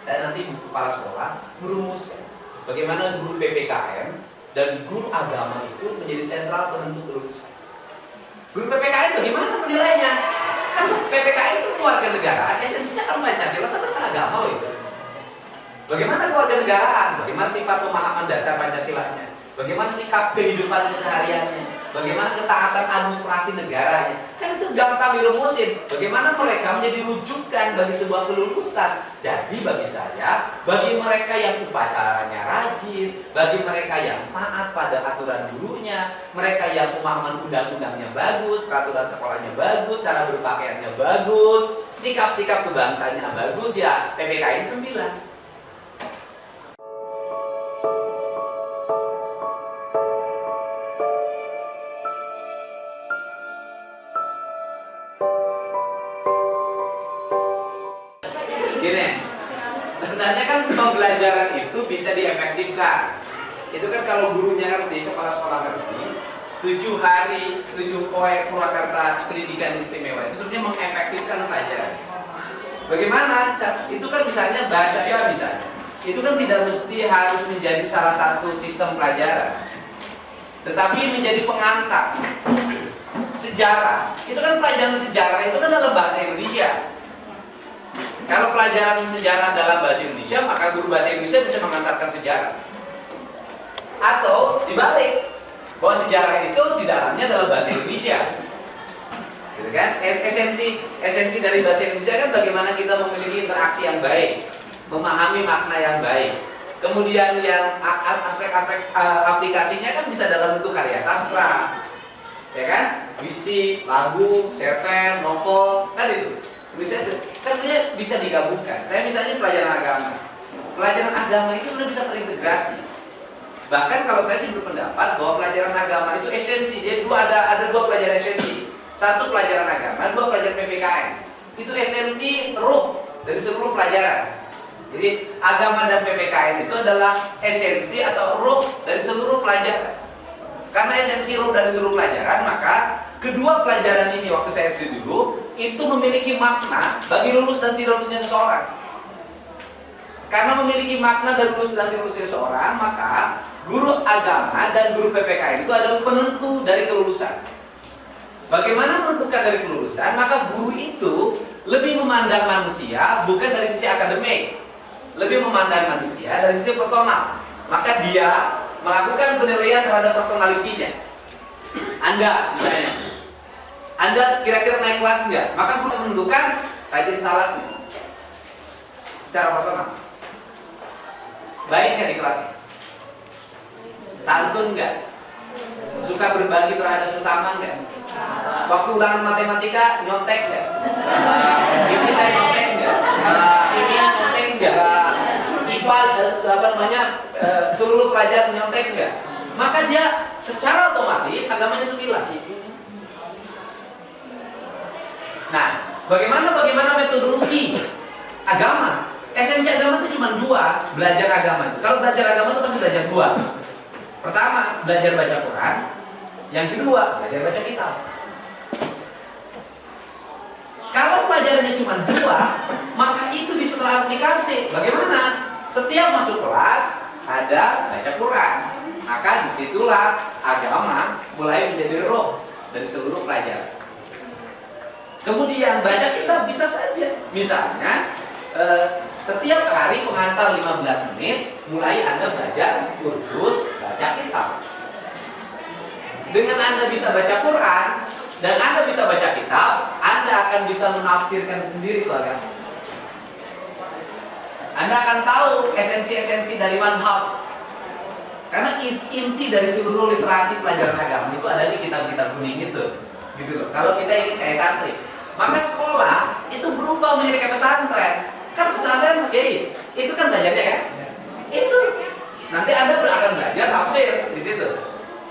saya nanti kepala sekolah merumuskan bagaimana guru PPKN dan guru agama itu menjadi sentral penentu kelulusan. Guru PPKN bagaimana penilainya? Kan PPKN itu keluarga negara, esensinya kan Pancasila sama dengan agama gitu. Bagaimana keluarga negaraan? Bagaimana sifat pemahaman dasar Pancasilanya? Bagaimana sikap kehidupan kesehariannya? Bagaimana ketaatan administrasi negaranya? Kan itu gampang dirumusin. Bagaimana mereka menjadi rujukan bagi sebuah kelulusan. Jadi bagi saya, bagi mereka yang upacaranya rajin, bagi mereka yang taat pada aturan gurunya, mereka yang pemahaman undang-undangnya bagus, peraturan sekolahnya bagus, cara berpakaiannya bagus, sikap-sikap kebangsaannya bagus, ya PPKN 9. Gini, sebenarnya kan pembelajaran itu bisa diefektifkan. Itu kan kalau gurunya ngerti, kepala sekolah ngerti, 7 hari, 7 poin Purwakarta pendidikan istimewa itu sebenarnya mengefektifkan pelajaran. Bagaimana? Itu kan misalnya bahasa ya misalnya. Itu kan tidak mesti harus menjadi salah satu sistem pelajaran, tetapi menjadi pengantar. Sejarah, itu kan pelajaran sejarah itu kan dalam bahasa Indonesia. Kalau pelajaran sejarah dalam bahasa Indonesia, maka guru bahasa Indonesia bisa mengantarkan sejarah. Atau dibalik, bahwa sejarah itu di dalamnya dalam bahasa Indonesia. Gitu kan? Esensi dari bahasa Indonesia kan bagaimana kita memiliki interaksi yang baik, memahami makna yang baik. Kemudian yang aspek-aspek aplikasinya kan bisa dalam bentuk karya sastra, ya kan? Puisi, lagu, cerpen, novel, kan itu. Kan dia bisa digabungkan. Saya misalnya pelajaran agama. Pelajaran agama itu sudah bisa terintegrasi. Bahkan kalau saya sih berpendapat bahwa pelajaran agama itu esensi. Dia ada 2 pelajaran esensi. 1 pelajaran agama, 2 pelajaran PPKN. Itu esensi ruh dari seluruh pelajaran. Jadi agama dan PPKN itu adalah esensi atau ruh dari seluruh pelajaran. Karena esensi ruh dari seluruh pelajaran, maka kedua pelajaran ini waktu saya SD dulu itu memiliki makna bagi lulus dan tidak lulusnya seseorang. Karena memiliki makna dan lulus dan tidak lulusnya seseorang, maka guru agama dan guru PPKN itu adalah penentu dari kelulusan. Bagaimana menentukan dari kelulusan? Maka guru itu lebih memandang manusia bukan dari sisi akademik, lebih memandang manusia dari sisi personal. Maka dia melakukan penilaian terhadap personalitinya. Anda misalnya, Anda kira-kira naik kelas enggak? Maka guru menentukan rajin salatnya secara personal. Baik nggak di kelasnya? Santun nggak? Suka berbagi terhadap sesama nggak? Waktu ulangan matematika nyontek nggak? Fisika nyontek nggak? Kimia nyontek nggak? IPA seluruh pelajaran nyontek nggak? Maka dia secara otomatis agamanya 9. Nah, bagaimana metodologi agama? Esensi agama itu cuma 2, belajar agama itu. Kalau belajar agama itu pasti belajar 2. Pertama, belajar baca Quran. Yang kedua, belajar baca kitab. Kalau pelajarannya cuma 2, maka itu bisa teraplikasi. Bagaimana? Setiap masuk kelas ada baca Quran. Maka disitulah agama mulai menjadi roh dari seluruh pelajaran. Kemudian baca kitab bisa saja. Misalnya setiap hari pengantar 15 menit mulai Anda belajar kursus baca kitab. Dengan Anda bisa baca Quran dan Anda bisa baca kitab, Anda akan bisa menafsirkan sendiri itu agama. Anda akan tahu esensi-esensi dari mazhab. Karena inti dari seluruh literasi pelajaran agama itu ada di kitab-kitab kuning itu. Gitu loh. Kalau kita ingin kayak santri, maka sekolah itu berubah menjadi kayak pesantren. Kan pesantren itu kan belajarnya kan? Itu nanti Anda akan belajar tafsir di situ.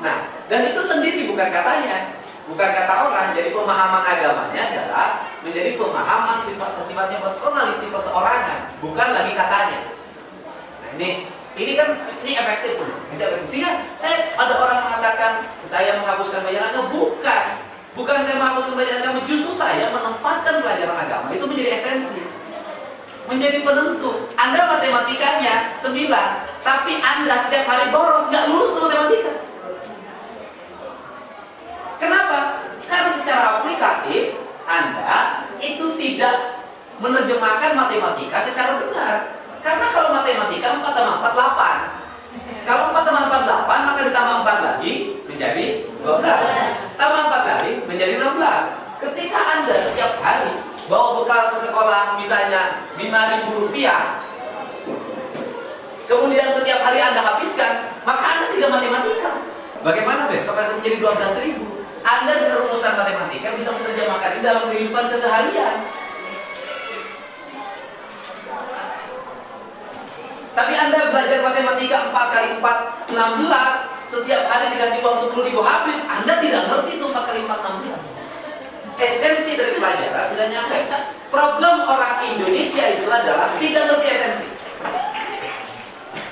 Nah, dan itu sendiri bukan katanya, bukan kata orang. Jadi pemahaman agamanya adalah menjadi pemahaman sifatnya personality perseorangan, bukan lagi katanya. Nah, ini kan efektif tuh, bisa efektif. Sehingga ada orang mengatakan saya menghapuskan pelajaran agama, bukan saya menghapuskan pelajaran agama, justru saya menempatkan pelajaran agama itu menjadi esensi. menjadi penentu. Anda matematikanya 9, tapi Anda setiap hari boros, nggak lulus tuh matematika. Kenapa? Karena secara aplikatif Anda itu tidak menerjemahkan matematika secara benar. Karena kalau matematika 4 tambah 4, 8. Kalau 4 tambah 4, 8, maka ditambah 4 lagi menjadi 12. Tambah 4 lagi menjadi 16. Ketika Anda setiap hari bawa bekal ke sekolah misalnya Rp5.000, kemudian setiap hari Anda habiskan, maka Anda tidak matematika. Bagaimana besok akan menjadi 12.000? Anda dengan rumusan matematika bisa menerjemahkan ini dalam kehidupan keseharian. Tapi Anda belajar matematika 4 kali 4, 16, setiap hari dikasih uang 10.000 habis, Anda tidak ngerti itu 4 kali 4, 16. Esensi dari pelajaran tidak nyampe. Problem orang Indonesia itu adalah tidak ngerti esensi.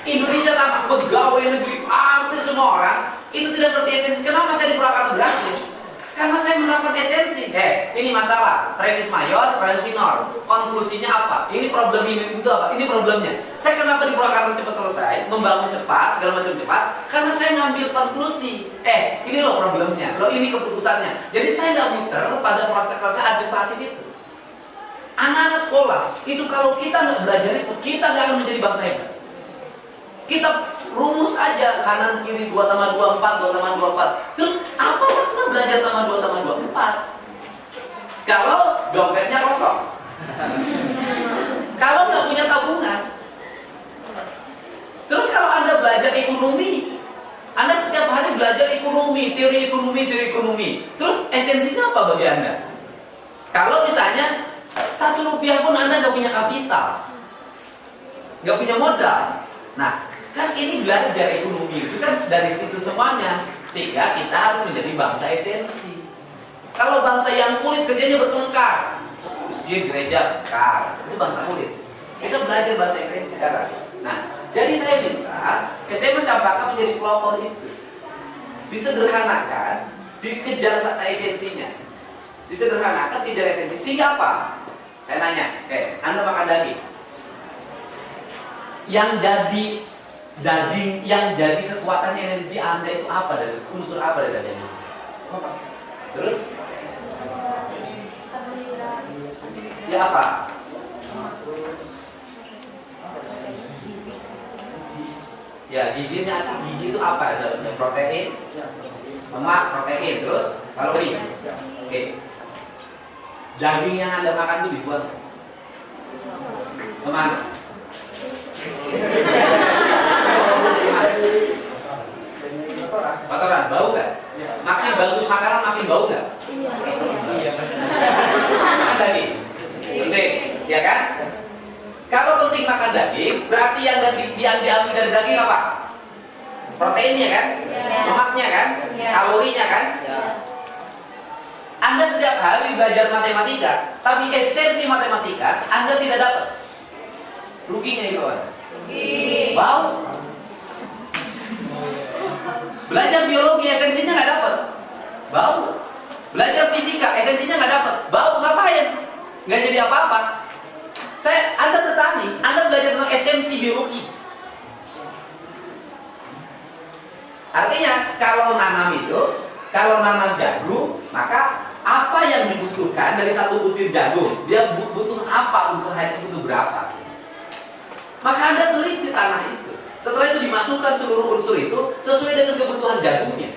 Indonesia sama pegawai negeri, hampir semua orang itu tidak ngerti esensi. Kenapa saya di Purwakarta berhasil? Karena saya menerapkan esensi. Ini masalah premis mayor, premis minor. Konklusinya apa? Ini problem ini itu apa? Ini problemnya. Saya kenapa di Purwakarta cepat selesai, membangun cepat, segala macam cepat? Karena saya ngambil konklusi. Ini loh problemnya, loh ini keputusannya. Jadi saya nggak muter pada proses administratif itu. Anak-anak sekolah itu kalau kita nggak belajar itu, kita nggak akan menjadi bangsa hebat. Kita rumus aja kanan kiri 2 tambah 2 4, 2 tambah 2 4. Terus apa makna belajar tambah 2 tambah 2 4? Kalau dompetnya kosong. Kalau nggak punya tabungan. Terus kalau Anda belajar ekonomi, Anda setiap hari belajar ekonomi, teori ekonomi, teori ekonomi. Terus esensinya apa bagi Anda? Kalau misalnya 1 rupiah pun Anda nggak punya kapital, nggak punya modal. Nah, kan ini belajar ekonomi itu kan dari situ semuanya. Sehingga kita harus menjadi bangsa esensi. Kalau bangsa yang kulit kerjanya bertengkar, masjid, gereja, itu bangsa kulit. Kita belajar bahasa esensi sekarang. Nah, jadi saya minta, saya mencampakkan menjadi pelopor itu. Disederhanakan, dikejar esensinya. Disederhanakan, kejar esensi. Sehingga apa? Saya nanya, Anda makan daging. Yang jadi kekuatan energi Anda itu apa, dari unsur apa dari daging? Terus? Ya apa? Ya gizi itu apa? Ada protein, lemak, protein, terus kalori. Oke. Daging yang Anda makan itu dibuang kemana? Kotoran, bau nggak? Makin bagus makanan makin bau nggak? Iya. Makan daging, penting, ya kan? Kalau penting makan daging, berarti yang diambil dari daging apa? Proteinnya kan? Lemaknya kan? Kalorinya kan? Anda setiap hari belajar matematika, tapi esensi matematika Anda tidak dapat. Ruginya itu Anda. Bau. Belajar biologi esensinya nggak dapat, bau. Belajar fisika esensinya nggak dapat, bau. Ngapain? Nggak jadi apa-apa. Anda bertani, Anda belajar tentang esensi biologi. Artinya kalau nanam jagung, maka apa yang dibutuhkan dari 1 butir jagung? Dia butuh apa, unsur harinya butuh berapa? Maka Anda teliti tanah itu. Setelah itu dimasukkan seluruh unsur itu sesuai dengan kebutuhan jagungnya.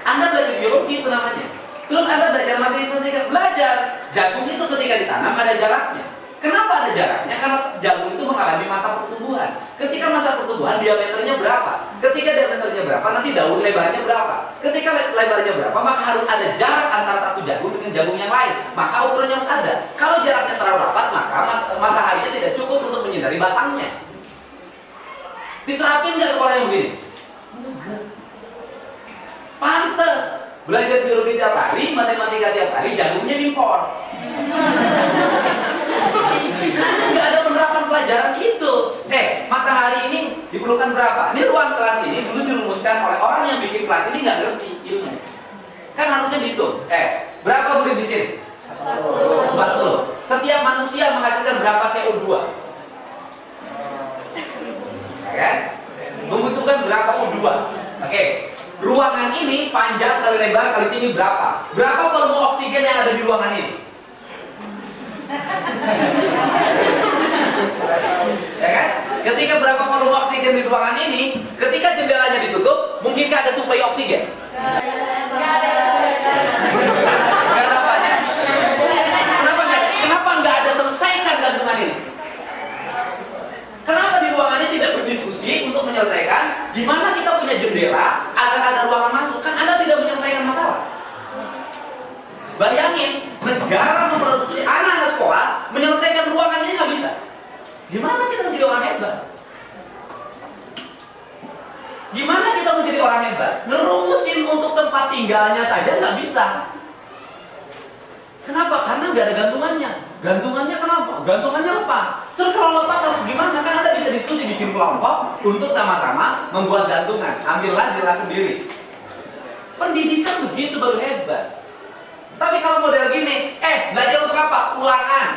Anda belajar biologi itu namanya. Terus Anda belajar matematika, belajar jagung itu ketika ditanam ada jaraknya. Kenapa ada jaraknya? Karena jagung itu mengalami masa pertumbuhan. Ketika masa pertumbuhan diameternya berapa? Ketika diameternya berapa, nanti daun lebarnya berapa? Ketika lebarnya berapa, maka harus ada jarak antara satu jagung dengan jagung yang lain. Maka ukurannya harus ada. Kalau jaraknya terlalu rapat, maka mataharinya tidak cukup untuk menyinari batangnya. Diterapin nggak sekolah yang begini? Enggak. Pantes belajar biologi tiap hari, matematika tiap hari, jagungnya impor. Karena nggak ada penerapan pelajaran itu. Matahari ini diperlukan berapa? Ini ruang kelas ini dulu dirumuskan oleh orang yang bikin kelas ini nggak ngerti ilmu. Kan harusnya dihitung. Berapa murid di sini? 40. setiap manusia menghasilkan berapa CO2? Ya kan? Membutuhkan berapa O2? Oke. Ruangan ini panjang kali lebar kali tinggi berapa? Berapa volume oksigen yang ada di ruangan ini? Ya kan? Ketika berapa volume oksigen di ruangan ini, ketika jendelanya ditutup, mungkinkah ada suplai oksigen? Nggak ada apanya? Kenapa nggak ada selesaikan gantungan ini? Kenapa di ruangan ini tidak berdiskusi untuk menyelesaikan gimana kita punya jendela agar ada ruangan masuk? Kan Anda tidak menyelesaikan masalah. Bayangin, negara memproduksi anak-anak sekolah, menyelesaikan ruangannya nggak bisa. Gimana kita menjadi orang hebat? Gimana kita menjadi orang hebat? Ngerumusin untuk tempat tinggalnya saja nggak bisa. Kenapa? Karena nggak ada gantungannya. Gantungannya kenapa? Gantungannya lepas. Terus kalau lepas harus gimana? Kan Anda bisa diskusi bikin kelompok untuk sama-sama membuat gantungan. Ambillah jelas sendiri. Pendidikan begitu baru hebat. Tapi kalau model gini, belajar untuk apa? Ulangan.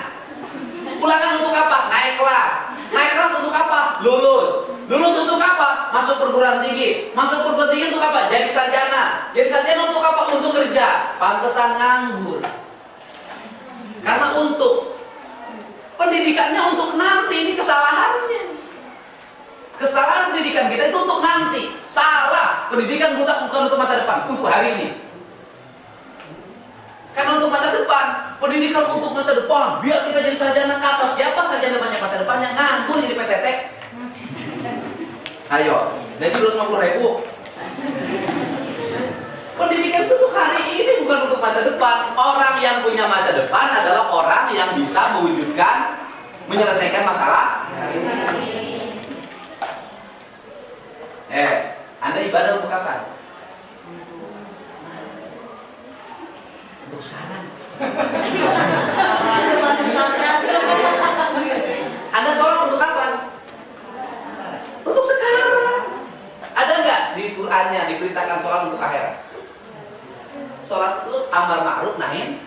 Ulangan untuk apa? Naik kelas. Naik kelas untuk apa? Lulus. Lulus untuk apa? Masuk perguruan tinggi. Masuk perguruan tinggi untuk apa? Jadi sarjana. Jadi sarjana untuk apa? Untuk kerja. Pantesan nganggur. Karena untuk pendidikannya untuk nanti, ini kesalahannya. Kesalahan pendidikan kita itu untuk nanti. Salah. Pendidikan bukan untuk masa depan, untuk hari ini. Karena untuk masa depan, pendidikan untuk masa depan, biar kita jadi sarjana. Kata siapa sarjana banyak masa depannya? Nganggur jadi PTT. Ayo, jadi 250.000. Pendidikan itu untuk hari ini, bukan untuk masa depan. Orang yang punya masa depan adalah orang yang bisa mewujudkan, menyelesaikan masalah. Anda ibadah untuk kapan? Untuk sekarang. Anda sholat untuk kapan? Untuk sekarang. Ada nggak di Qur'annya diperintahkan sholat untuk akhirat? Sholat itu amar ma'ruf nahi.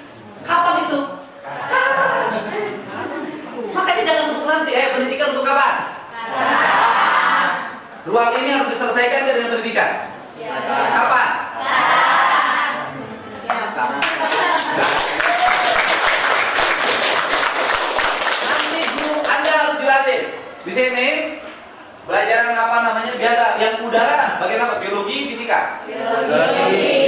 Kapan itu? Sekarang. Makanya jangan untuk nanti. Pendidikan untuk kapan? Ruang ini harus diselesaikan dengan pendidikan. Kapan? Nanti guru Anda harus jelasin. Di sini pelajaran apa namanya? Biasa yang udara, bagaimana? Biologi, fisika.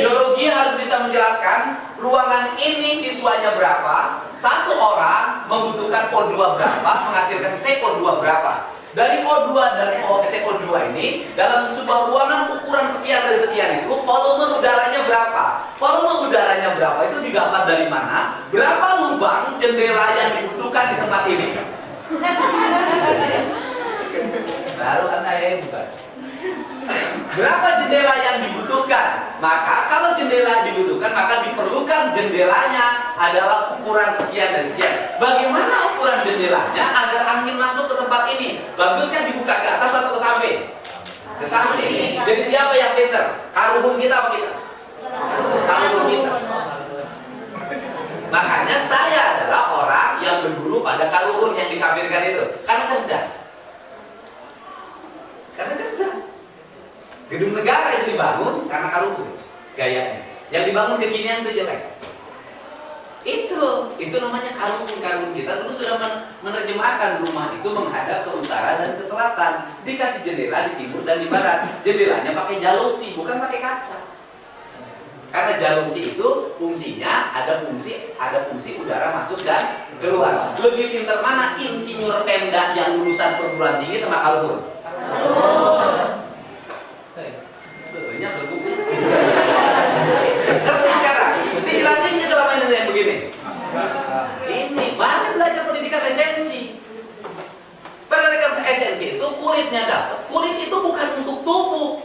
Biologi harus bisa menjelaskan ruangan ini siswanya berapa, satu orang membutuhkan O2 berapa, menghasilkan CO2 berapa. Dari O2 dan CO2 ini dalam sebuah ruangan ukuran sekian dari sekian itu volume udaranya berapa? Volume udaranya berapa itu didapat dari mana? Berapa lubang jendela yang dibutuhkan di tempat ini? Baru Anda hebat. Berapa jendela yang dibutuhkan? Maka kalau jendela dibutuhkan, maka diperlukan jendelanya adalah ukuran sekian dan sekian. Bagaimana ukuran jendelanya agar angin masuk ke tempat ini? Baguskah dibuka ke atas atau ke samping? Ke samping. Jadi siapa yang pinter? Karuhun kita apa kita? Karuhun kita. Makanya saya adalah orang yang berguru pada karuhun yang dikafirkan itu. Karena cerdas. Karena cerdas. Gedung negara itu dibangun karena karuhun gayanya. Yang dibangun kekinian itu jelek. Itu namanya karuhun kita dulu sudah menerjemahkan rumah itu menghadap ke utara dan ke selatan. Dikasih jendela di timur dan di barat. Jendelanya pakai jalusi, bukan pakai kaca. Karena jalusi itu fungsinya ada fungsi udara masuk dan keluar. Lebih pintar mana insinyur Pemda yang lulusan perguruan tinggi sama karuhun? Banyak berbuku. Ngerti sekarang? Dijelasinnya selama ini saya begini. Ini baru belajar pendidikan esensi. Pendidikan esensi itu kulitnya dapat. Kulit itu bukan untuk tubuh,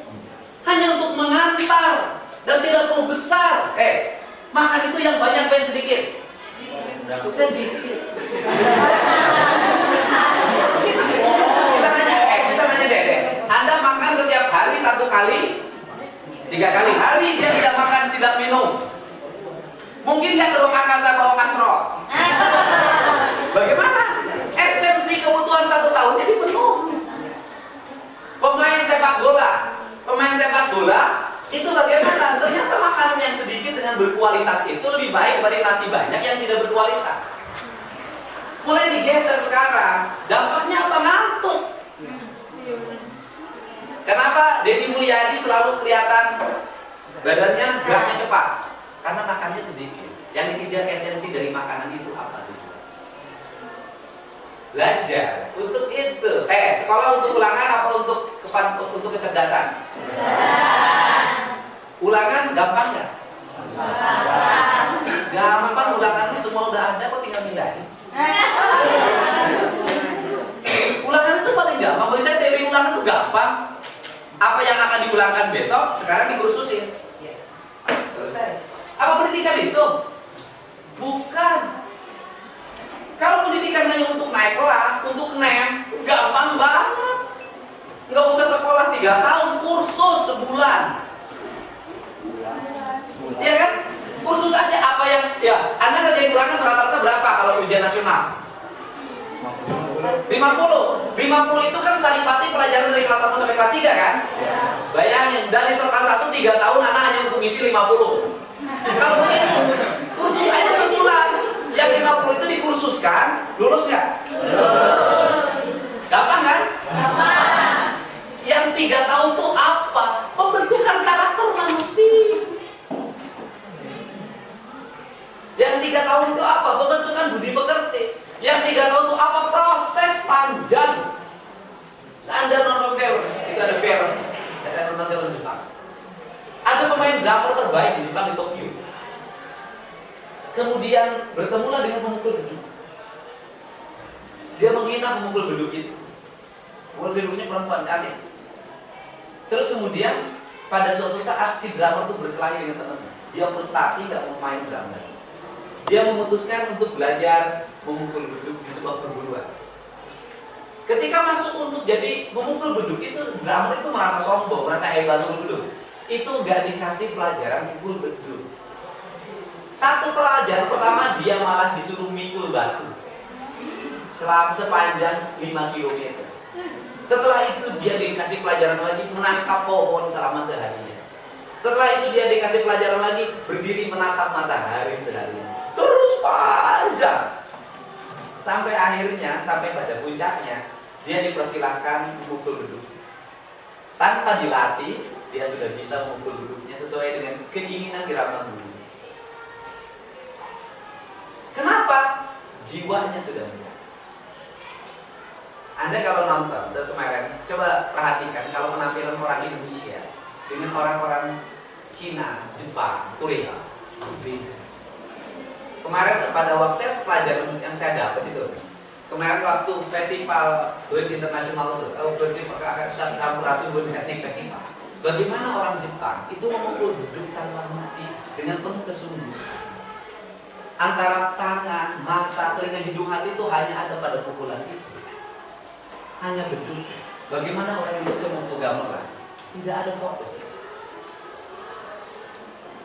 hanya untuk mengantar dan tidak perlu besar. Makan itu yang banyak pengen sedikit. Sedikit. Kita nanya Dede. Anda makan setiap hari 1 kali, 3 kali hari dia tidak makan, tidak minum. Mungkin nggak ke ruang angkasa bawa kastrol? Deddy Mulyadi selalu kelihatan badannya geraknya cepat karena makannya sedikit. Yang dikejar esensi dari makanan itu apa? Belajar untuk itu. Sekolah untuk ulangan apa untuk kecerdasan? Ulangan gampang nggak? Gampang, ulangan semua udah ada, kok tinggal pindahin. Ulangan itu paling gampang. Bagi saya teori ulangan itu gampang. Apa yang akan diulangkan besok sekarang dikursusin. Selesai. Apa pendidikan itu? Bukan. Kalau pendidikan hanya untuk naik kelas, untuk nem, gampang banget. Nggak usah sekolah 3 tahun, kursus sebulan. Iya kan? Kursus aja apa yang Anda ngerjain ulangan rata-rata berapa kalau ujian nasional? 50 itu kan saripati pelajaran dari kelas 1 sampai kelas 3 kan? Bayangin, dari kelas 1 3 tahun anak hanya untuk ngisi 50. Kalau begitu, kursus aja sebulan. Yang 50 itu dikursuskan, lulus nggak? Gampang kan? Gampang. Yang 3 tahun itu apa? Pembentukan karakter manusia. Yang 3 tahun itu apa? Pembentukan budi pekerti. Yang 3 tahun itu apa? Proses panjang. Anda nonton film, itu ada film, ada nonton film Jepang. Ada pemain drakor terbaik di Jepang di Tokyo. Kemudian bertemulah dengan pemukul beduk. Dia menghina pemukul beduk itu. Pemukul beduknya perempuan cantik. Terus kemudian pada suatu saat si drakor itu berkelahi dengan temannya. Dia frustasi nggak mau main drama. Dia memutuskan untuk belajar memukul beduk di sebuah perguruan. Ketika masuk untuk jadi memukul beduk itu, drummer itu merasa sombong, merasa hebat memukul beduk. Itu nggak dikasih pelajaran mukul beduk. Satu pelajaran pertama dia malah disuruh mikul batu sepanjang 5 km. Setelah itu dia dikasih pelajaran lagi menangkap pohon selama seharian. Setelah itu dia dikasih pelajaran lagi berdiri menatap matahari seharian. Terus panjang sampai akhirnya, sampai pada puncaknya dia dipersilahkan memukul beduk. Tanpa dilatih, dia sudah bisa memukul beduknya sesuai dengan keinginan irama guru. Kenapa? Jiwanya sudah menjadi. Anda kalau nonton kemarin, coba perhatikan kalau penampilan orang Indonesia dengan orang-orang Cina, Jepang, Korea, beda. Kemarin pada WhatsApp pelajaran yang saya dapat itu, kemarin waktu festival Buit Internasional itu, festival Sampurasun Buit Ethnic Festival, bagaimana orang Jepang itu memukul beduk tanpa henti dengan penuh kesungguhan. Antara tangan, mata, telinga, hidung, hati itu hanya ada pada pukulan itu. Hanya beduk. Bagaimana orang Indonesia memukul gamelan? Tidak ada fokus.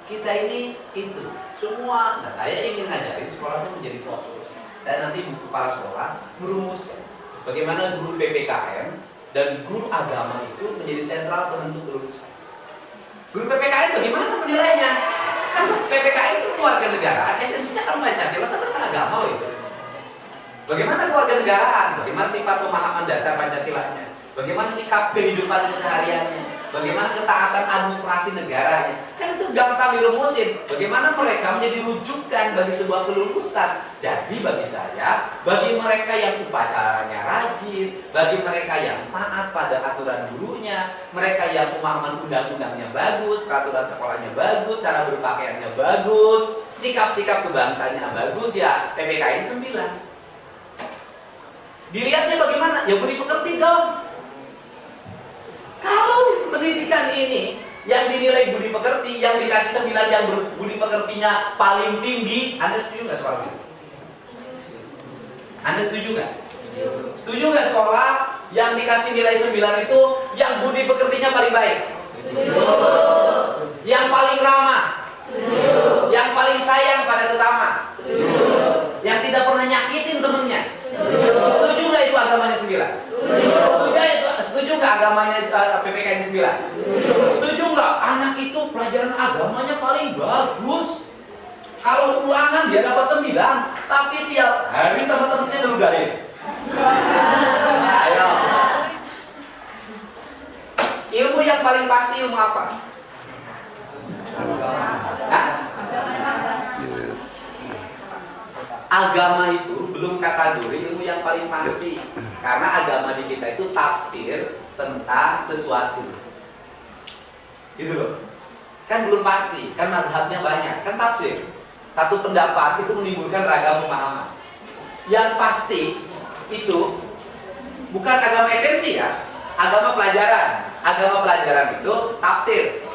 Kita ini itu semua. Nah, saya ingin ngajarin sekolah itu menjadi fokus. Saya nanti kepala sekolah merumuskan bagaimana guru PPKN dan guru agama itu menjadi sentral penentu kelulusan. Guru PPKN bagaimana menilainya? Kan PPKN itu keluarga negaraan, esensinya kan Pancasila sama dengan agama itu. Bagaimana keluarga negaraan? Bagaimana sifat pemahaman dasar Pancasilanya? Bagaimana sikap kehidupan kesehariannya? Bagaimana ketaatan administrasi negaranya? Kan itu gampang dirumusin. Bagaimana mereka menjadi rujukan bagi sebuah kelulusan. Jadi bagi saya, bagi mereka yang upacaranya rajin, bagi mereka yang taat pada aturan gurunya, mereka yang pemahaman undang-undangnya bagus, peraturan sekolahnya bagus, cara berpakaiannya bagus, sikap-sikap kebangsanya bagus, ya PPKN 9. Dilihatnya bagaimana? Ya budi pekerti dong. Kalau pendidikan ini yang dinilai budi pekerti, yang dikasih 9 yang budi pekertinya paling tinggi, Anda setuju nggak soal itu? Anda setuju nggak? Setuju nggak sekolah yang dikasih nilai 9 itu yang budi pekertinya paling baik? Setuju. Yang paling ramah? Setuju. Yang paling sayang pada sesama? Setuju. Yang tidak pernah nyakitin temennya? Setuju. Setuju nggak itu agamanya 9? Setuju nggak agamanya PPKN 9? Setuju nggak anak itu pelajaran agamanya paling bagus? Kalau ulangan dia dapat 9, tapi tiap hari sama temennya diludahin. Ayo. Ilmu yang paling agama itu belum kategori ilmu yang paling pasti. Karena agama di kita itu tafsir tentang sesuatu. Gitu loh. Kan belum pasti, kan mazhabnya banyak, kan tafsir. Satu pendapat itu menimbulkan ragam pemahaman. Yang pasti itu bukan agama esensi ya, agama pelajaran. Agama pelajaran itu tafsir.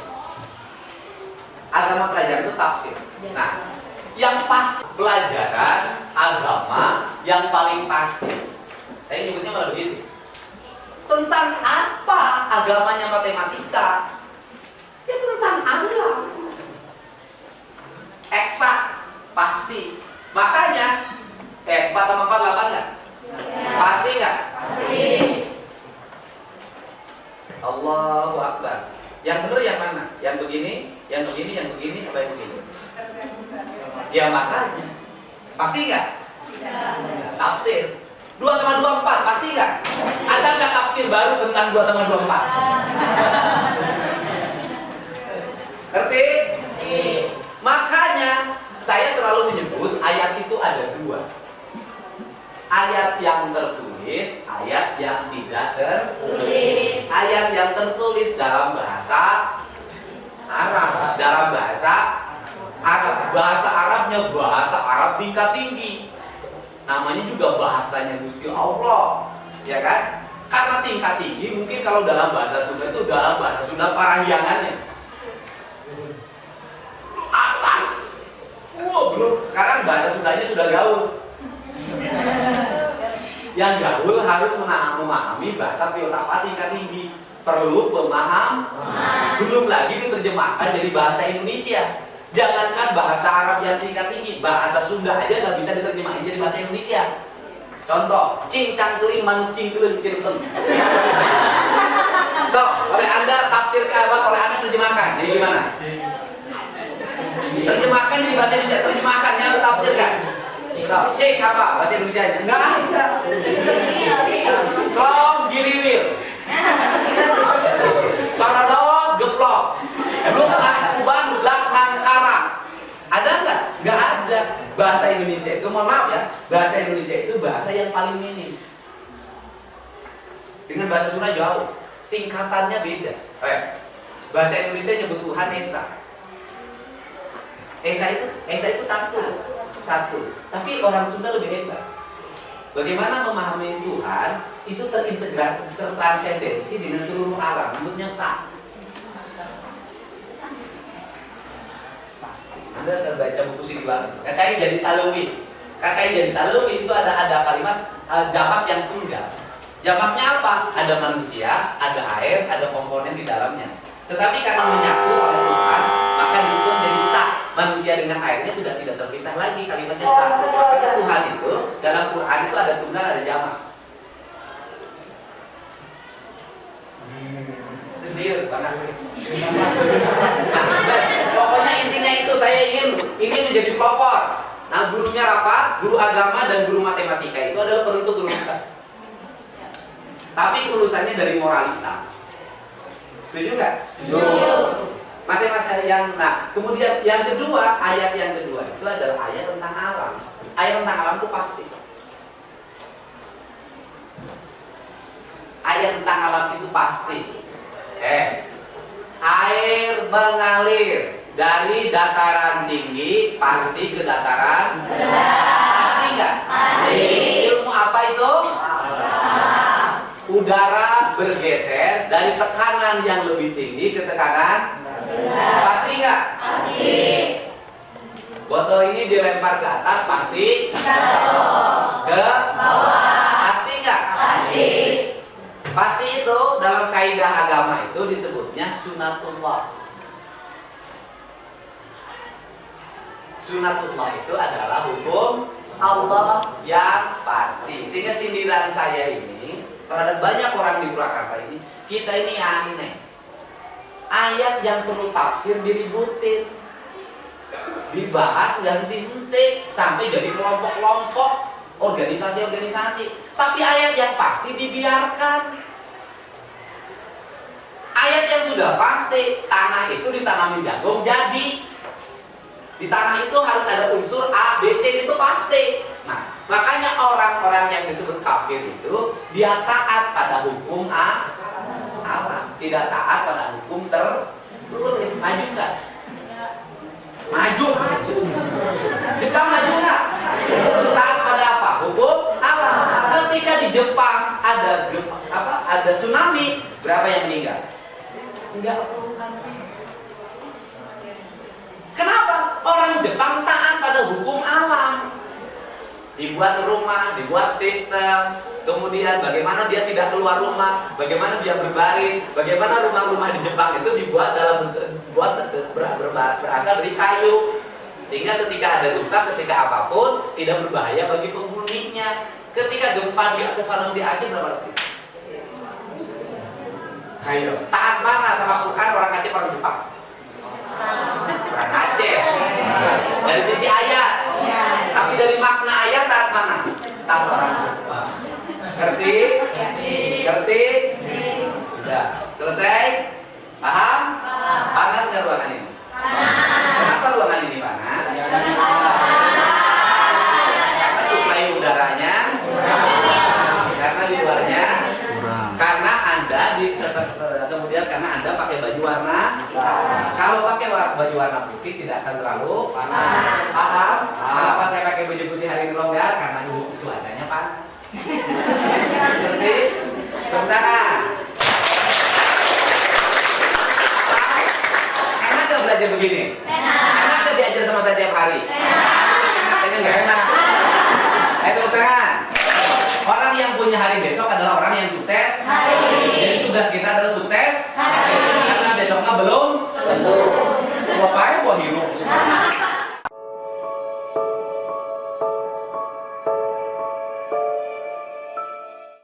Agama pelajaran itu tafsir. Nah, yang pasti pelajaran agama yang paling pasti. Saya nyebutnya malah begitu. Tentang apa agamanya matematika? Ya tentang alam. Eksak, pasti. Makanya 4 tambah 4 8 nggak? Pasti nggak? Pasti. Allahu Akbar. Yang benar yang mana? Yang begini, yang begini, yang begini, apa yang begini? Ya makanya. Pasti nggak? Tafsir. 2 tambah 2 4, pasti nggak? Ada nggak tafsir baru tentang 2 tambah 2 4? Ngerti? Makanya saya selalu menyebut ayat itu ada 2. Ayat yang tertulis, ayat yang tidak tertulis. Ayat yang tertulis dalam bahasa Arab, dalam bahasa Arab. Bahasa Arabnya bahasa Arab tingkat tinggi. Namanya juga bahasanya Gusti Allah, ya kan? Karena tingkat tinggi, mungkin kalau dalam bahasa Sunda itu dalam bahasa Sunda parahyangannya. Atas. Belum. Sekarang bahasa Sundanya sudah gaul. Yang gaul harus memahami bahasa filsafat tingkat tinggi. Perlu pemaham. Belum lagi diterjemahkan jadi bahasa Indonesia. Jangankan bahasa Arab yang tingkat tinggi, bahasa Sunda aja nggak bisa diterjemahin jadi bahasa Indonesia. Contoh, cincang keling mancing keling cirten. So, oleh Anda tafsir ke apa? Oleh Anda terjemahkan. Jadi gimana? Terjemahkan jadi bahasa Indonesia, terjemahkan yang tafsirkan. Cek apa bahasa Indonesia nya? Enggak ada. Som giriwil. Saradot geplok. Belum kuban lak nangkara. Ada nggak? Nggak ada. Bahasa Indonesia itu, mohon maaf ya, bahasa Indonesia itu bahasa yang paling minim. Dengan bahasa Sunda jauh. Tingkatannya beda. Bahasa Indonesia nyebut Tuhan Esa. Esa itu satu. Tapi orang Sunda lebih hebat. Bagaimana memahami Tuhan itu terintegrasi, tertransendensi dengan seluruh alam. Menurutnya Sa. Anda baca buku Siti Bang. Kacai jadi Salawi. Kacai jadi Salawi itu ada kalimat jamak yang tunggal. Jamaknya apa? Ada manusia, ada air, ada komponen di dalamnya. Tetapi karena menyatu oleh Tuhan, maka itu menjadi sah. Manusia dengan airnya sudah tidak terpisah lagi, kalimatnya sah. Makanya Tuhan itu dalam Quran itu ada tunggal, ada jamak. Sendiri, banget. Pokoknya intinya itu saya ingin ini menjadi pelopor. Nah, gurunya rapat, guru agama dan guru matematika itu adalah penentu kelulusan. Tapi kelulusannya dari moralitas. Setuju nggak? Setuju. Matematika yang, nah, kemudian yang kedua, ayat yang kedua itu adalah ayat tentang alam. Ayat tentang alam itu pasti. Ayat tentang alam itu pasti. Air mengalir dari dataran tinggi pasti ke dataran rendah. Pasti nggak? Pasti. Ilmu apa itu? Udara bergeser dari tekanan yang lebih tinggi ke tekanan rendah. Pasti nggak? Pasti. Botol ini dilempar ke atas pasti jatuh ke bawah. Pasti nggak? Pasti. Pasti itu dalam kaidah agama itu disebutnya sunatullah. Sunatullah itu adalah hukum Allah yang pasti. Sehingga sindiran saya ini terhadap banyak orang di Purwakarta ini, kita ini aneh. Ayat yang perlu tafsir diributin, dibahas dan dihenti sampai jadi kelompok-kelompok, organisasi-organisasi. Tapi ayat yang pasti dibiarkan. Ayat yang sudah pasti, tanah itu ditanamin jagung jadi. Di tanah itu harus ada unsur A, B, C, itu pasti. Nah, Makanya orang-orang yang disebut kafir itu dia taat pada hukum alam, tidak taat pada hukum tertulis. Maju nggak? Maju. Jepang maju nggak? Taat pada apa? Hukum alam. Ketika di Jepang ada tsunami, berapa yang meninggal? Enggak puluhan. Kenapa? Orang Jepang taat pada hukum alam. Dibuat rumah, dibuat sistem, kemudian bagaimana dia tidak keluar rumah, bagaimana dia berbaring, bagaimana rumah-rumah di Jepang itu dibuat berasal dari kayu, sehingga ketika ada duka, ketika apapun tidak berbahaya bagi penghuninya. Ketika gempa di atas di Aceh berapa sih? Ayo, taat mana sama Quran orang Aceh orang Jepang? Orang Aceh. Dari sisi ayat. Tapi dari makna ayat taat mana? Taat orang Jepang. Ngerti? Ngerti? Sudah. Selesai? Paham? Panas nggak ruangan ini? Kenapa ruangan ini panas? Karena suplai udaranya. Karena di luarnya. Karena Anda kemudian karena Anda pakai baju warna. Kalau pakai baju warna putih tidak akan terlalu panas. Paham? Kenapa saya pakai baju putih hari ini longgar? Karena cuacanya panas. Jadi, sebentar. Enak gak belajar begini? Enak gak diajar sama saya tiap hari? Rasanya nggak enak. Ayo tepuk tangan. Orang yang punya hari besok adalah orang yang sukses. Jadi tugas kita adalah sukses. Karena besoknya belum tentu. Ngapain buat hidup?